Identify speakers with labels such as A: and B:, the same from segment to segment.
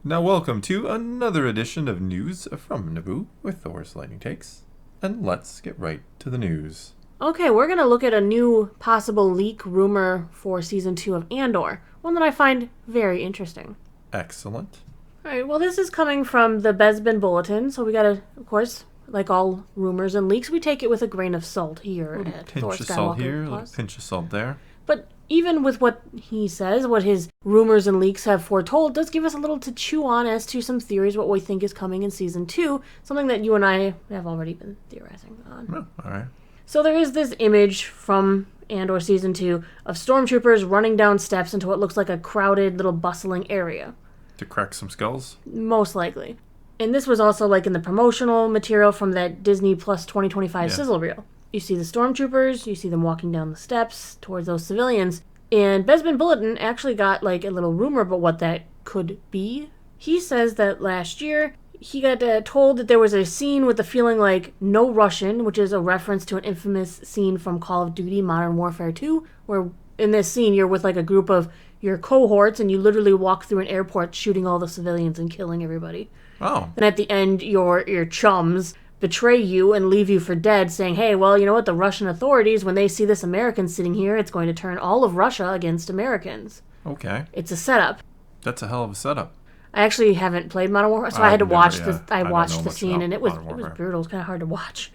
A: Now welcome to another edition of News from Naboo with Thor's Lightning Takes. And let's get right to the news.
B: Okay, we're going to look at a new possible leak rumor for Season 2 of Andor. One that I find very interesting.
A: Excellent.
B: Alright, well this is coming from the Bespin Bulletin, so we gotta, of course, like all rumors and leaks, we take it with a grain of salt here at Thor
A: Pinch of
B: Skywalker
A: salt here, a
B: Plus.
A: pinch of salt there.
B: But even with what he says, what his rumors and leaks have foretold, does give us a little to chew on as to some theories, what we think is coming in Season 2, something that you and I have already been theorizing on.
A: Oh, alright.
B: So there is this image from Andor Season 2 of stormtroopers running down steps into what looks like a crowded, little bustling area.
A: To crack some skulls?
B: Most likely. And this was also like in the promotional material from that Disney Plus 2025 sizzle reel. You see the stormtroopers, you see them walking down the steps towards those civilians, and Bespin Bulletin actually got like a little rumor about what that could be. He says that last year he got told that there was a scene with the feeling like no Russian, which is a reference to an infamous scene from Call of Duty Modern Warfare 2, where in this scene you're with like a group of your cohorts and you literally walk through an airport shooting all the civilians and killing everybody.
A: Oh.
B: And at the end, your chums betray you and leave you for dead, saying, hey, well, you know what, the Russian authorities, when they see this American sitting here, it's going to turn all of Russia against Americans.
A: Okay.
B: It's a setup.
A: That's a hell of a setup.
B: I actually haven't played Modern Warfare, so I had to watch I watched the
A: much
B: scene,
A: about
B: and it was
A: Modern Warfare.
B: brutal. It's kind of hard to watch.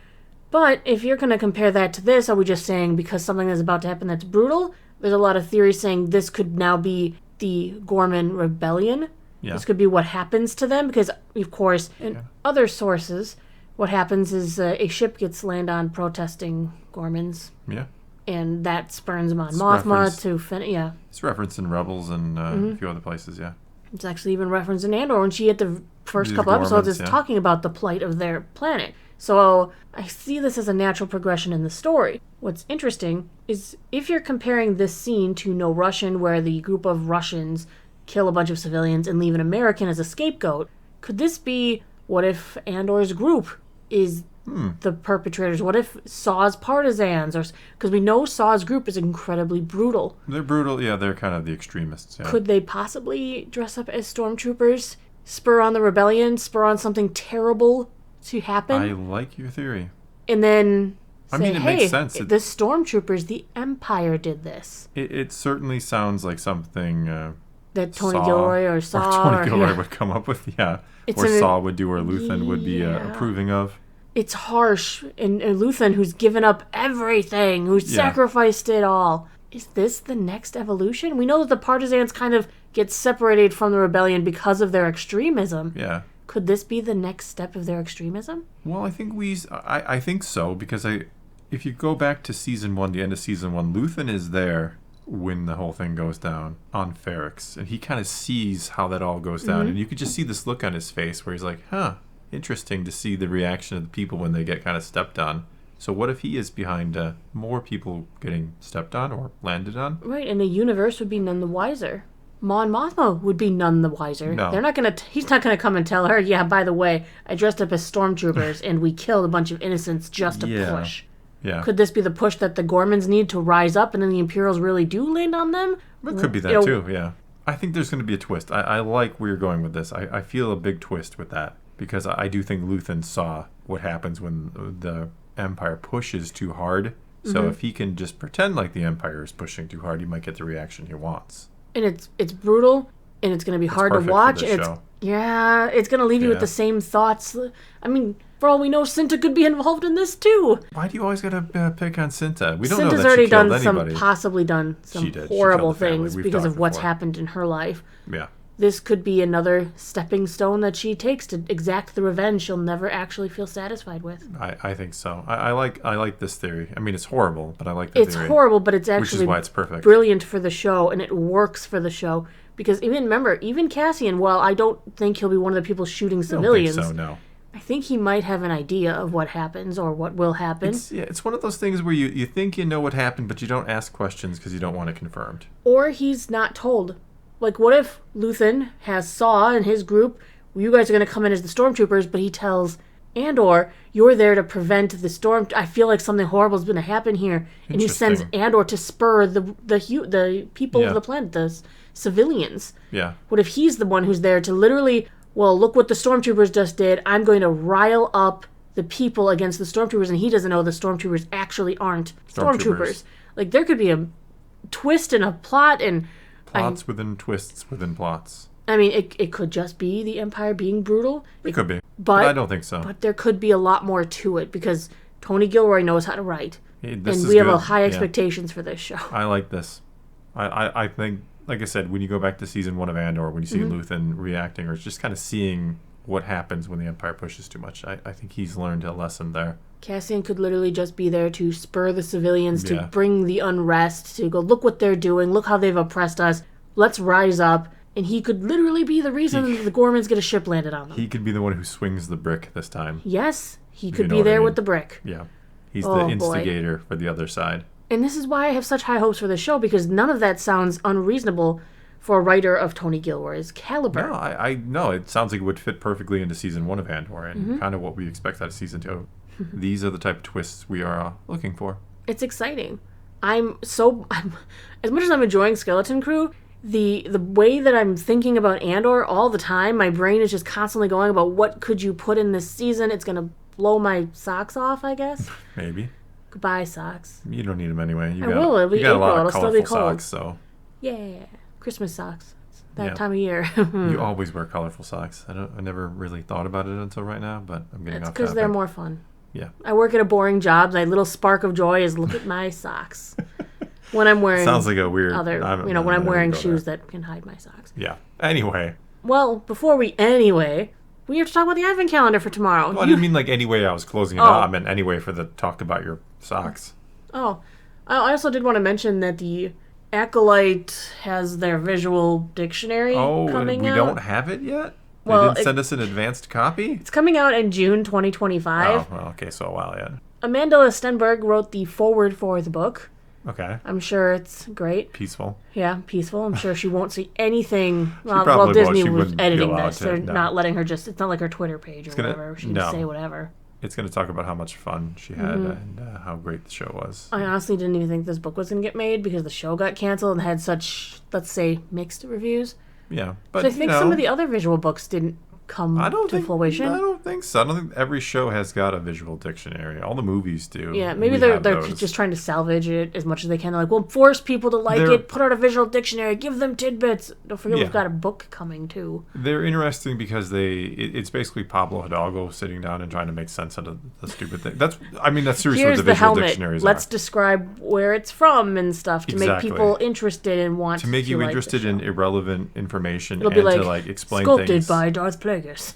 B: But if you're going to compare that to this, are we just saying because something is about to happen that's brutal? There's a lot of theories saying this could now be the Gorman Rebellion.
A: Yeah.
B: This could be what happens to them, because, of course, in other sources, what happens is a ship gets land on protesting Gormans.
A: Yeah.
B: And that spurns Mon
A: It's
B: Mothma to
A: It's referenced in Rebels and a few other places, yeah.
B: It's actually even referenced in Andor when she, at the first
A: These
B: couple episodes, is
A: Gormans,
B: talking about the plight of their planet. So I see this as a natural progression in the story. What's interesting is if you're comparing this scene to No Russian, where the group of Russians kill a bunch of civilians and leave an American as a scapegoat, could this be, what if Andor's group is the perpetrators? What if Saw's partisans? Because we know Saw's group is incredibly brutal.
A: They're brutal, yeah, they're kind of the extremists, yeah.
B: Could they possibly dress up as stormtroopers, spur on the rebellion, spur on something terrible to happen?
A: I like your theory.
B: And then say,
A: it
B: hey,
A: makes sense.
B: The stormtroopers, the Empire did this.
A: It certainly sounds like something
B: That Tony Gilroy or Saw.
A: Tony Gilroy would come up with, or Saw would do, or Luthen would be approving of.
B: It's harsh. And Luthen, who's given up everything, who's sacrificed it all. Is this the next evolution? We know that the partisans kind of get separated from the rebellion because of their extremism.
A: Yeah.
B: Could this be the next step of their extremism?
A: Well, I think so, because if you go back to Season 1, the end of Season 1, Luthen is there when the whole thing goes down on Ferrix, and he kind of sees how that all goes down, and you could just see this look on his face where he's like, interesting to see the reaction of the people when they get kind of stepped on. So what if he is behind more people getting stepped on or landed on?
B: Right, and the universe would be none the wiser. Mon Mothma would be none the wiser.
A: No.
B: They're not gonna. He's not gonna come and tell her, yeah, by the way, I dressed up as stormtroopers and we killed a bunch of innocents just to push.
A: Yeah.
B: Could this be the push that the Gormans need to rise up and then the Imperials really do land on them?
A: It could be that too, yeah. I think there's going to be a twist. I like where you're going with this. I feel a big twist with that, because I do think Luthen saw what happens when the Empire pushes too hard. So if he can just pretend like the Empire is pushing too hard, he might get the reaction he wants.
B: And it's brutal, and it's going to be hard to watch. It's going to leave you with the same thoughts. I mean, for all we know, Cinta could be involved in this too.
A: Why do you always got to pick on Cinta? We don't know
B: Cinta's
A: that
B: already
A: she killed
B: done
A: anybody.
B: possibly done some horrible things because of what's happened in her life.
A: Yeah.
B: This could be another stepping stone that she takes to exact the revenge she'll never actually feel satisfied with.
A: I think so. I like this theory. I mean, it's horrible, but I like the theory.
B: It's horrible, but it's actually
A: which is why it's perfect.
B: Brilliant for the show, and it works for the show. Because even Cassian, while I don't think he'll be one of the people shooting civilians,
A: I don't think so, no.
B: I think he might have an idea of what happens or what will happen.
A: It's one of those things where you think you know what happened, but you don't ask questions because you don't want it confirmed.
B: Or he's not told. Like, what if Luthen has Saw and his group, you guys are going to come in as the stormtroopers, but he tells Andor, you're there to prevent the storm. I feel like something horrible is going to happen here. And he sends Andor to spur the people of the planet, the civilians?
A: Yeah.
B: What if he's the one who's there to literally, well, look what the stormtroopers just did. I'm going to rile up the people against the stormtroopers, and he doesn't know the stormtroopers actually aren't stormtroopers. Like, there could be a twist and a plot and...
A: Plots within twists within plots.
B: I mean, it could just be the Empire being brutal.
A: It could be.
B: But
A: I don't think so.
B: But there could be a lot more to it because Tony Gilroy knows how to write.
A: And
B: we have high expectations for this show.
A: I like this. I think, like I said, when you go back to season 1 of Andor, when you see Luthen reacting or just kind of seeing what happens when the Empire pushes too much, I think he's learned a lesson there.
B: Cassian could literally just be there to spur the civilians, to bring the unrest, to go, look what they're doing, look how they've oppressed us, let's rise up. And he could literally be the reason the Gormans get a ship landed on them.
A: He could be the one who swings the brick this time.
B: Yes, he could be there with the brick.
A: Yeah. He's the instigator for the other side.
B: And this is why I have such high hopes for the show, because none of that sounds unreasonable for a writer of Tony Gilroy's caliber.
A: No, I know. It sounds like it would fit perfectly into season 1 of Andor and kind of what we expect out of season 2. These are the type of twists we are looking for.
B: It's exciting. I'm as much as I'm enjoying Skeleton Crew, the way that I'm thinking about Andor all the time, my brain is just constantly going about what could you put in this season. It's going to blow my socks off, I guess.
A: Maybe.
B: Goodbye, socks.
A: You don't need them anyway.
B: I will. It'll be April.
A: A lot of
B: It'll still be
A: colorful
B: cold.
A: socks, so.
B: Yeah. Christmas socks. It's that time of year.
A: You always wear colorful socks. I never really thought about it until right now, but I'm getting off topic.
B: It's because they're more fun.
A: Yeah.
B: I work at a boring job. My little spark of joy is look at my socks. When I'm wearing...
A: Sounds like a weird...
B: when I'm wearing shoes that can hide my socks.
A: Yeah. Anyway.
B: Well, before we we have to talk about the advent calendar for tomorrow.
A: Well, I didn't mean like anyway I was closing it out. I meant anyway for the talk about your socks.
B: Oh. I also did want to mention that the Acolyte has their visual dictionary coming out.
A: We don't have it yet? They didn't send us an advanced copy?
B: It's coming out in June 2025.
A: Oh, well, okay, so a while yet.
B: Amanda Stenberg wrote the foreword for the book.
A: Okay.
B: I'm sure it's great.
A: Peaceful.
B: Yeah, peaceful. I'm sure she won't see anything.
A: Well,
B: Disney
A: she
B: was editing this.
A: To,
B: They're not letting her just... It's not like her Twitter page or whatever. She can say whatever.
A: It's going to talk about how much fun she had and how great the show was.
B: I honestly didn't even think this book was going to get made because the show got canceled and had such, let's say, mixed reviews.
A: Yeah. But
B: I think some of the other visual books didn't come to fruition.
A: I don't think so. I don't think every show has got a visual dictionary. All the movies do.
B: Yeah, maybe they're just trying to salvage it as much as they can. They're like, we'll force people to like it, put out a visual dictionary, give them tidbits. Don't forget we've got a book coming, too.
A: They're interesting because it's basically Pablo Hidalgo sitting down and trying to make sense out of the stupid thing. That's seriously
B: Here's
A: what the visual
B: helmet.
A: dictionaries
B: Let's describe where it's from and stuff to make people interested and want to
A: make you interested in irrelevant information.
B: It'll
A: and
B: be
A: to explain
B: sculpted
A: things.
B: by Darth Plagueis.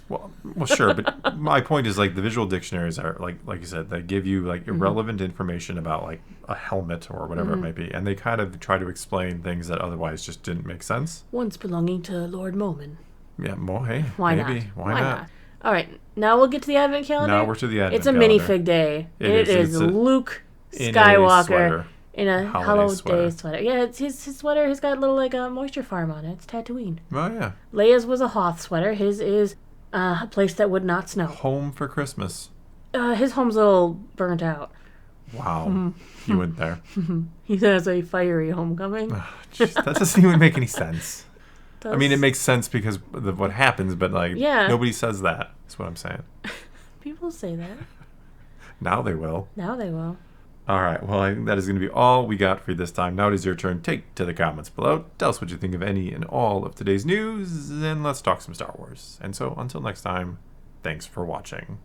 A: Well, sure, but my point is the visual dictionaries are like you said, they give you irrelevant information about a helmet or whatever it might be, and they kind of try to explain things that otherwise just didn't make sense.
B: Once belonging to Lord Momin.
A: Yeah, hey,
B: why
A: maybe.
B: not?
A: Why not?
B: All right, now we'll get to the Advent calendar.
A: Now we're to the Advent
B: It's a
A: calendar.
B: minifig day. It is Luke
A: in
B: Skywalker in a
A: holiday
B: sweater. Yeah, it's his sweater. He's got a little moisture farm on it. It's Tatooine.
A: Oh yeah.
B: Leia's was a Hoth sweater. His is a place that would not snow.
A: Home for Christmas.
B: His home's a little burnt out.
A: Wow. He went there.
B: He has a fiery homecoming.
A: That doesn't even make any sense. I mean, it makes sense because of what happens, but nobody says that. That's what I'm saying.
B: People say that.
A: Now they will. All right. Well, I think that is going to be all we got for you this time. Now it is your turn. Take to the comments below. Tell us what you think of any and all of today's news, and let's talk some Star Wars. And so, until next time, thanks for watching.